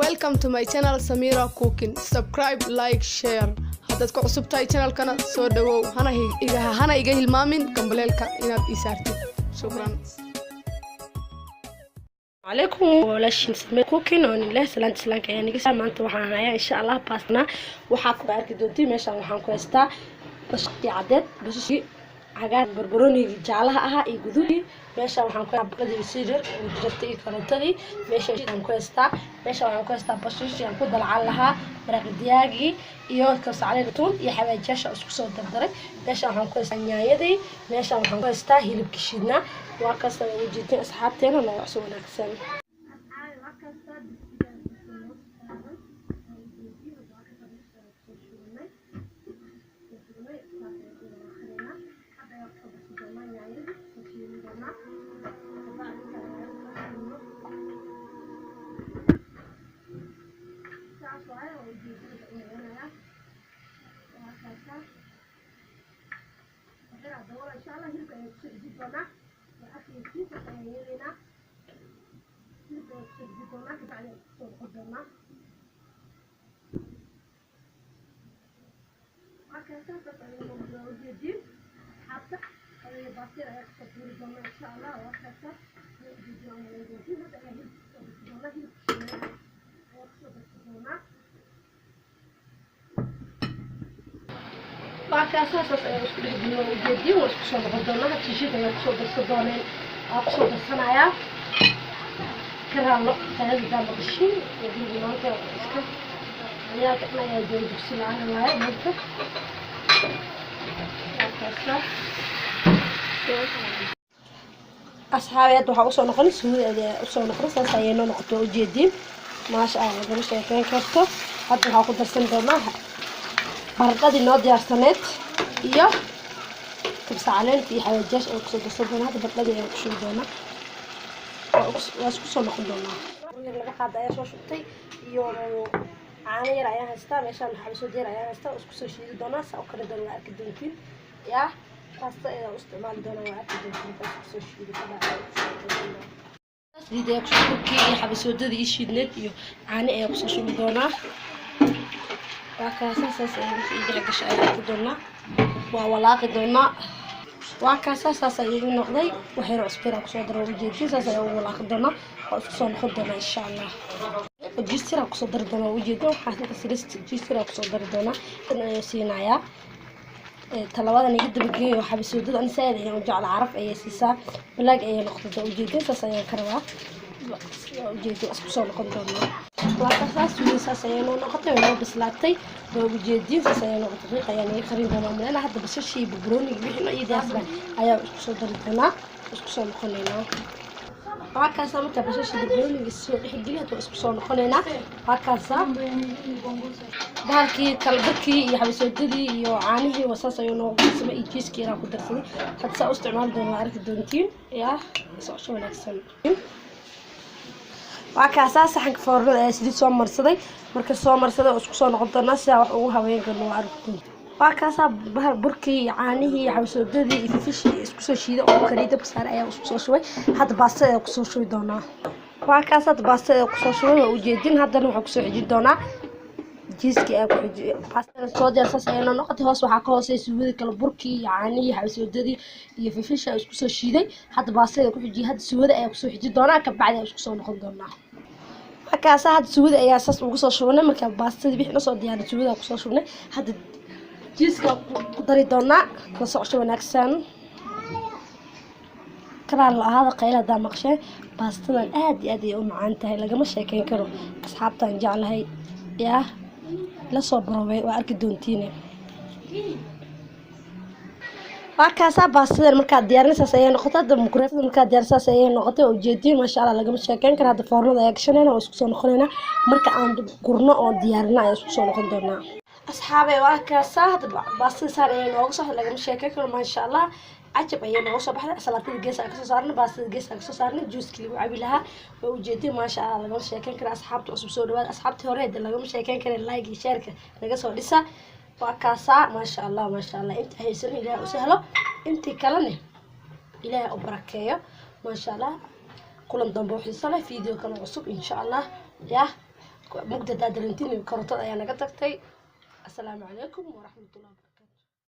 Welcome to my channel Samira Cooking. Subscribe, like, share. Haddaad ku cusub tahay channelkana soo dhawow hana iga hilmaamin gambaleelka inaad ii saartid. Shukran. عليكم ولا شيء سمي كوكين ونلا سلام كيان نجس ما أنت وحنا إن شاء الله باسنا وحاكم بعد دونتي ماشى وحنكو استا بس عدد بس شيء حاجات بربروني جعلها يجذولي ماشى وحنكو بقدر يصير وجرتي كرنتلي ماشى وحنكو استا ماشى وحنكو استا بس شيء هنكو دلعلها مرق دياجي iyo ka saaray toon iyo xawaajaasha isku soo dardaray meesha waxaan ku haystaa yaanyadii meesha waxaan ku haystaa hilibka shidna waa ka soo wajidin asxaabteena nooc soo wanaagsan إن شاء الله هنبقى نجيبنا وأكل كيف تغيرنا نبقى نجيبنا كده على صور قدامنا وكذا تقريبا موجودين حتى اللي بصير هيحصل قدامنا إن شاء الله وكذا نجيبنا موجودين هذا يعني قدامنا هنا وكاساس اسكو جدي واسكو غدونا تشيد يا كسو دسدونين اكسو دسنايا كرام هذا دام بشي يدي مانك اسكو يا كنا يا جوج سلان واي مانك وكاساس أصحابي waxaa usoo noqon suudeeda usoo noqon saas ayayna noqoto u jeedin maasha Allah laga sheekeyn karto hadda waxa ku darsan doonaa baradhadii noo diyaarsaneed iyo kabsa caleenta iyo xawaajash oo kusoo darsan doonaa hadda baradhadii ayaan ku shubi doonaa waa isku soo noqon doonaa laba qaad ayaa soo shubtay iyo caano yar ayaan haystaa meeshaan xabasoo jeer ayaan haystaa oo isku soo shiidi doonaa saa u kala doon waa arki doontiin yaa pasta ayaan u isticmaali doonaa waa arki doontiin taas kusoo shiidi doonaa sidii ku shubkii iyo xabasoodadii iyo shiidneed iyo caano ayaa kusoo shubi doonaa وكاساس يجي قشعة كدونا وولاقي دونا وكاساس يجي نقضي وحير عصبير أقصد روجي جيساس ولاقي دونا وأقصد خدنا إن شاء الله وجيسير أقصد دونا وجيدو حاسة سيرست جيسير أقصد دونا أنا يسينايا تلاوة أنا جد بجي وحبس ودود أنا سائل يعني وجعل عرف أي سيسا بلاقي أي نقطة وجيدو ساس أي كروا وجيدو أقصد خدنا وكاساس ويساس أي نقطة ولا بسلاتي وجيدين ساس أي نقطة يعني خريج دونا أنا حتى بس شيء ببروني بيحنا يدي أصلا أيا أقصد دونا أقصد خلينا وكاسا متى بس شيء ببروني السوق يحجيها أقصد خلينا وكاسا بهالكي كالبكي يحبس ودي يعانيه وساسا ينو سما يجيس كيرا كدرسني حتى استعمال دون عارف الدونتين يا شو نكسل وكاسا saxanka foornada ee sidii soo marsaday marka soo marsaday oo isku soo noqon doona si wax ugu haweenka loo arko wakaasa burkii caanihii xabsoodadii iyo fish isku soo shiiday oo kariida basaar ayaa isku soo shubay hadda baasta ay ku soo shubi doona wakaasa baasta ay ku soo shubay oo jeedin haddana waxa ku soo xijin doona jiiski ay ku xijin baasta soo diyaarsan ayna noqotay hoos waxa ka hooseysa suugada kala burkii caanihii xabsoodadii iyo fish isku soo shiiday hadda baasta ay ku xijin hadda suugada ay ku soo xijin doona ka bacdi ay isku soo noqon doona وكاسا هاد سويد أي أساس وقصة شغلنا مكان باستي بيحنا صار يعني سويد وقصة شغلنا هاد جيسك قدري دونا قصة شغلنا أكسن كرال هذا قيل هذا مقشة باستنا أدي يوم عنتها لقى مش هيك ينكروا أصحاب تنجعل هاي يا لا صبروا وأركض دونتيني وكاسا باستر markaad diyaarinaysaa ayay noqotay mukrafada markaad diyaarinaysaa ayay noqotay oo jeedin ma sha Allah laga sheekeyn kara hada foornada ay gashanayna oo isku soo noqonayna marka aan gurno oo diyaarina ay isku soo noqon doonaa asxaabay wakaasa hada baastir saar ay nooga soo laga sheekeyn karo ma sha Allah عجب أيه نوصل بحر سلطة الجيس أكسو صارنا بس الجيس أكسو صارنا جوز كلي وعبي لها وجدي ما شاء الله لما شاكين كنا أصحاب توصل سوداء أصحاب تهريد لما شاكين كنا لايك شركة نجس ولسه وكاسا ما شاء الله أنت هيسن إلى وسهلا أنت كلامي إلى أبركيه ما شاء الله كلهم ضمبوا حصلة فيديو كانوا عصب إن شاء الله يا mugda daadarantiin karotada ayaa naga tagtay. Assalaamu calaykum waraxmatullaahi wabarakaatuh.